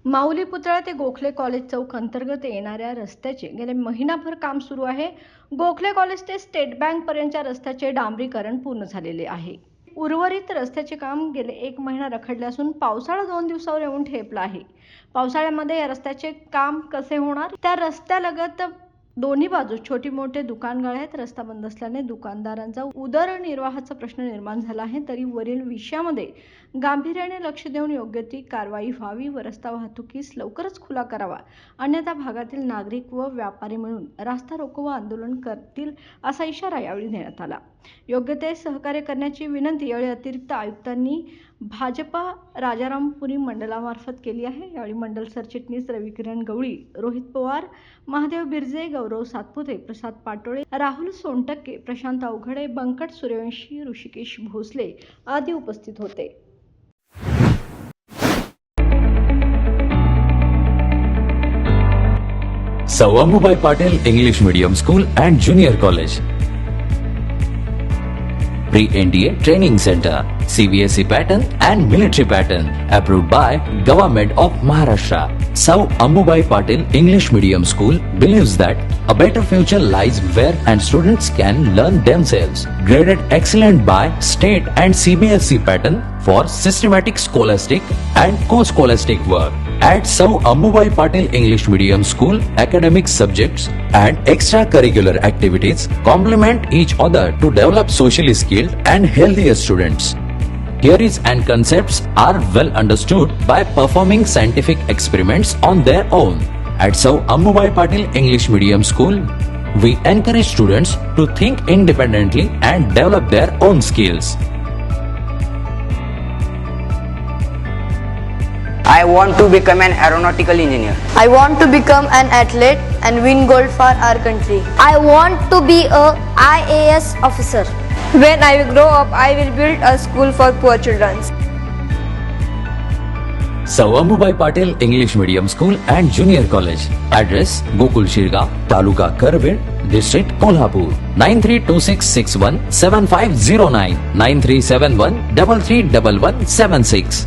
माऊली पुतळा ते गोखले कॉलेज चौक अंतर्गत येणाऱ्या रस्त्याचे गेले महिनाभर काम सुरू आहे. गोखले कॉलेज ते स्टेट बँक पर्यंतच्या रस्त्याचे डांबरीकरण पूर्ण झालेले आहे. उर्वरित रस्त्याचे काम गेले 1 महिना रखडले असून पावसाळा 2 दिवसावर येऊन ठेपला आहे. पावसाळ्यामध्ये या रस्त्याचे काम कसे होणार? त्या रस्त्यालगत दोन्ही बाजूस छोटी मोठे दुकानगाळे आहेत. रस्ता बंद असल्याने दुकानदारांचा उदरनिर्वाहाचा प्रश्न निर्माण झाला आहे. तरी वरील विषयामध्ये गांभीर्याने लक्ष देऊन योग्य ती कारवाई व्हावी व रस्ता वाहतुकीस लवकरच खुला करावा, अन्यथा भागातील नागरिक व व्यापारी मिळून रास्ता रोको व आंदोलन करतील असा इशारा यावेळी देण्यात आला. योग्य ते सहकार्य करण्याची विनंती यावेळी अतिरिक्त आयुक्तांनी भाजपा राजारामपुरी मंडळामार्फत केली आहे. यावेळी मंडल सरचिटणीस रविकिरण गवळी, रोहित पवार, महादेव बिरजे, गौरव सातपुते, प्रसाद पाटोळे, राहुल सोनटक्के, प्रशांत अवघडे, बंकट सूर्यवंशी, ऋषिकेश भोसले आदी उपस्थित होते. Sir Ammubai Patil English Medium School and Junior College. Pre-NDA Training Center, CBSE pattern and military pattern, approved by Government of Maharashtra. Sir Ammubai Patil English Medium School believes that a better future lies where and students can learn themselves. Graded excellent by state and CBSE pattern for systematic scholastic and co-scholastic work. At Sir Ammubai Patil English Medium School, academic subjects and extracurricular activities complement each other to develop socially skilled and healthier students. Theories and concepts are well understood by performing scientific experiments on their own. At Sir Ammubai Patil English Medium School, we encourage students to think independently and develop their own skills. I want to become an aeronautical engineer. I want to become an athlete and win gold for our country. I want to be a IAS officer. When I grow up, I will build a school for poor children. Sir Ammubai Patil English Medium School and Junior College. Address: Gokul Shirgaon, Taluka Karved, District Kolhapur. 9326617509, 9371331176.